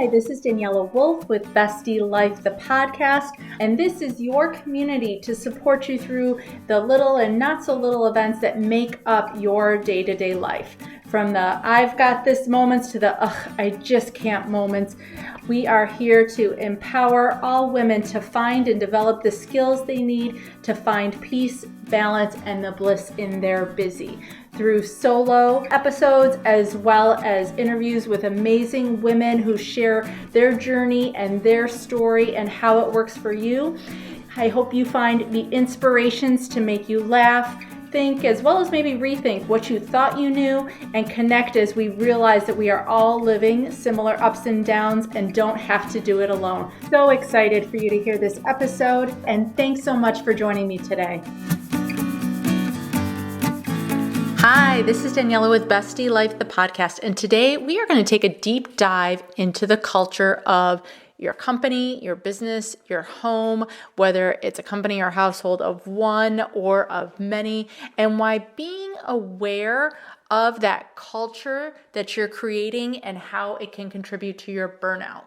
Hi, this is Daniela Wolf with Bestie Life, the podcast, and this is your community to support you through the little and not so little events that make up your day-to-day life. From the I've got this moments to the I just can't moments. We are here to empower all women to find and develop the skills they need to find peace, balance, and the bliss in their busy. Through solo episodes as well as interviews with amazing women who share their journey and their story and how it works for you. I hope you find the inspirations to make you laugh, think, as well as maybe rethink what you thought you knew, and connect as we realize that we are all living similar ups and downs and don't have to do it alone. So excited for you to hear this episode, and thanks so much for joining me today. Hi, this is Daniela with Bestie Life, the podcast, and today we are going to take a deep dive into the culture of your company, your business, your home, whether it's a company or household of one or of many, and why being aware of that culture that you're creating and how it can contribute to your burnout.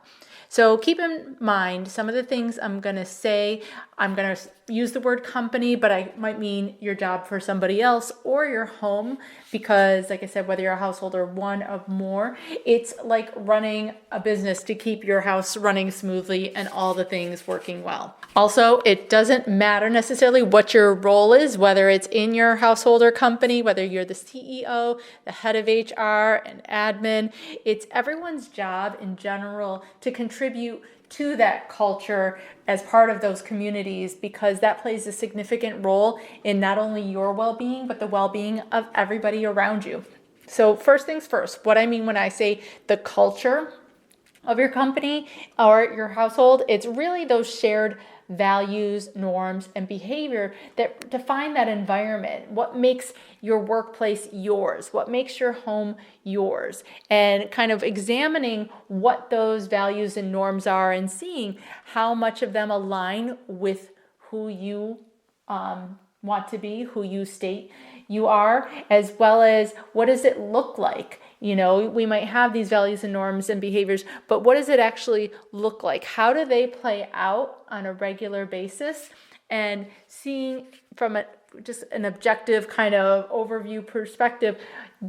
So keep in mind some of the things I'm going to say. I'm going to use the word company, but I might mean your job for somebody else or your home because, like I said, whether you're a household or one of more, it's like running a business to keep your house running smoothly and all the things working well. Also, it doesn't matter necessarily what your role is, whether it's in your household or company, whether you're the CEO, the head of HR, an admin. It's everyone's job in general to contribute to that culture as part of those communities because that plays a significant role in not only your well-being, but the well-being of everybody around you. So first things first, what I mean when I say the culture of your company or your household, it's really those shared values, norms, and behavior that define that environment. What makes your workplace yours? What makes your home yours? And kind of examining what those values and norms are and seeing how much of them align with who you want to be, who you state you are, as well as what does it look like? You know, we might have these values and norms and behaviors, but what does it actually look like? How do they play out on a regular basis? And seeing from just an objective kind of overview perspective,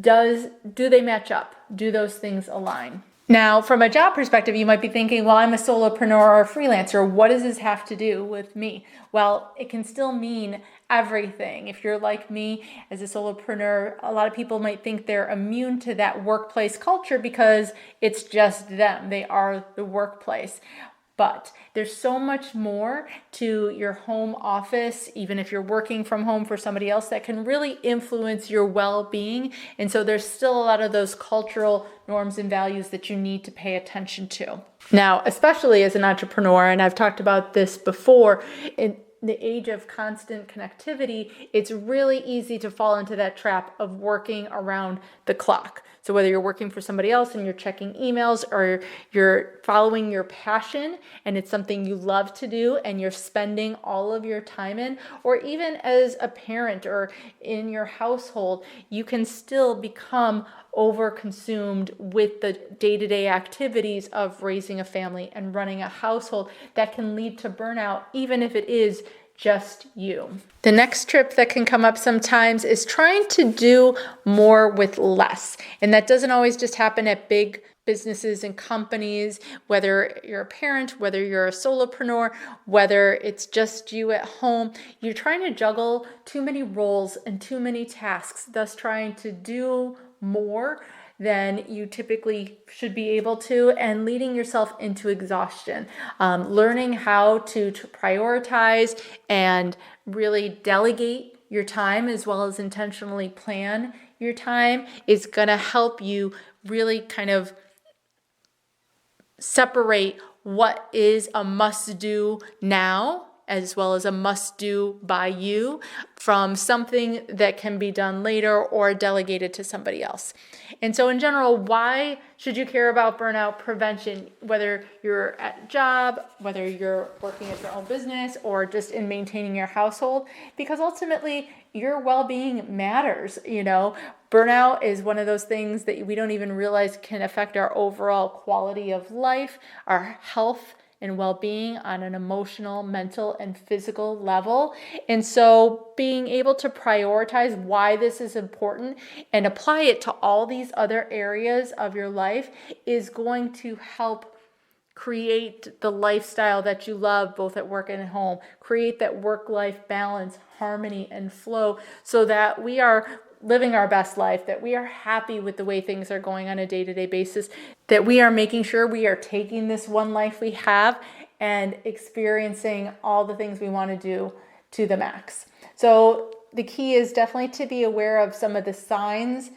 do they match up? Do those things align? Now, from a job perspective, you might be thinking, well, I'm a solopreneur or a freelancer. What does this have to do with me? Well, it can still mean everything. If you're like me as a solopreneur, a lot of people might think they're immune to that workplace culture because it's just them. They are the workplace. But there's so much more to your home office, even if you're working from home for somebody else, that can really influence your well-being. And so there's still a lot of those cultural norms and values that you need to pay attention to. Now, especially as an entrepreneur, and I've talked about this before, in the age of constant connectivity, it's really easy to fall into that trap of working around the clock. So whether you're working for somebody else and you're checking emails or you're following your passion and it's something you love to do and you're spending all of your time in, or even as a parent or in your household, you can still become overconsumed with the day-to-day activities of raising a family and running a household that can lead to burnout, even if it is just you. The next trip that can come up sometimes is trying to do more with less. And that doesn't always just happen at big businesses and companies, whether you're a parent, whether you're a solopreneur, whether it's just you at home. You're trying to juggle too many roles and too many tasks, thus trying to do more than you typically should be able to, and leading yourself into exhaustion. Learning how to prioritize and really delegate your time as well as intentionally plan your time is going to help you really kind of separate what is a must-do now as well as a must-do by you from something that can be done later or delegated to somebody else. And so in general, why should you care about burnout prevention, whether you're at a job, whether you're working at your own business, or just in maintaining your household? Because ultimately, your well-being matters. You know, Burnout is one of those things that we don't even realize can affect our overall quality of life, our health and well-being on an emotional, mental, and physical level. And so being able to prioritize why this is important and apply it to all these other areas of your life is going to help create the lifestyle that you love both at work and at home. Create that work-life balance, harmony, and flow so that we are living our best life, that we are happy with the way things are going on a day-to-day basis, that we are making sure we are taking this one life we have and experiencing all the things we want to do to the max. So the key is definitely to be aware of some of the signs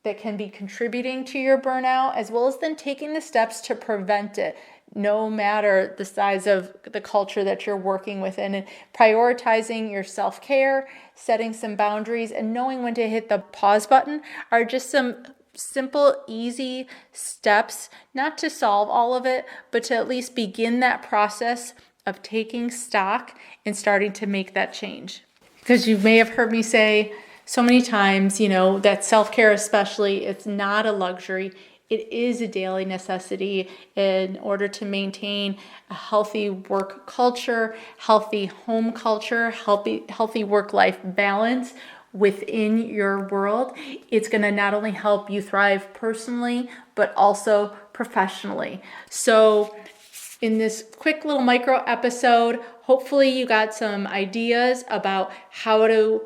that can be contributing to your burnout, as well as then taking the steps to prevent it, no matter the size of the culture that you're working within, and prioritizing your self-care, setting some boundaries, and knowing when to hit the pause button are just some simple, easy steps, not to solve all of it, but to at least begin that process of taking stock and starting to make that change. Because you may have heard me say so many times, that self-care especially, it's not a luxury. It is a daily necessity in order to maintain a healthy work culture, healthy home culture, healthy work-life balance within your world. It's going to not only help you thrive personally, but also professionally. So in this quick little micro episode, hopefully you got some ideas about how to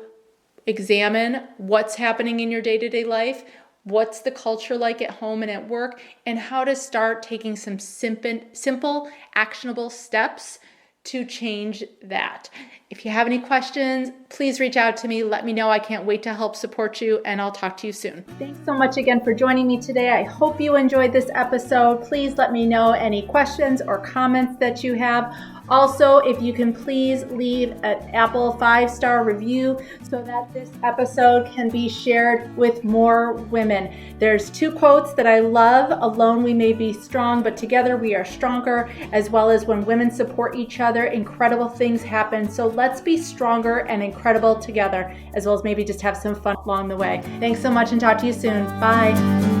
examine what's happening in your day-to-day life, what's the culture like at home and at work, and how to start taking some simple, actionable steps to change that. If you have any questions, please reach out to me. Let me know. I can't wait to help support you, and I'll talk to you soon. Thanks so much again for joining me today. I hope you enjoyed this episode. Please let me know any questions or comments that you have. Also, if you can please leave an Apple 5-star review so that this episode can be shared with more women. There's 2 quotes that I love. Alone we may be strong, but together we are stronger, as well as when women support each other, incredible things happen. So let's be stronger and incredible together, as well as maybe just have some fun along the way. Thanks so much and talk to you soon. Bye.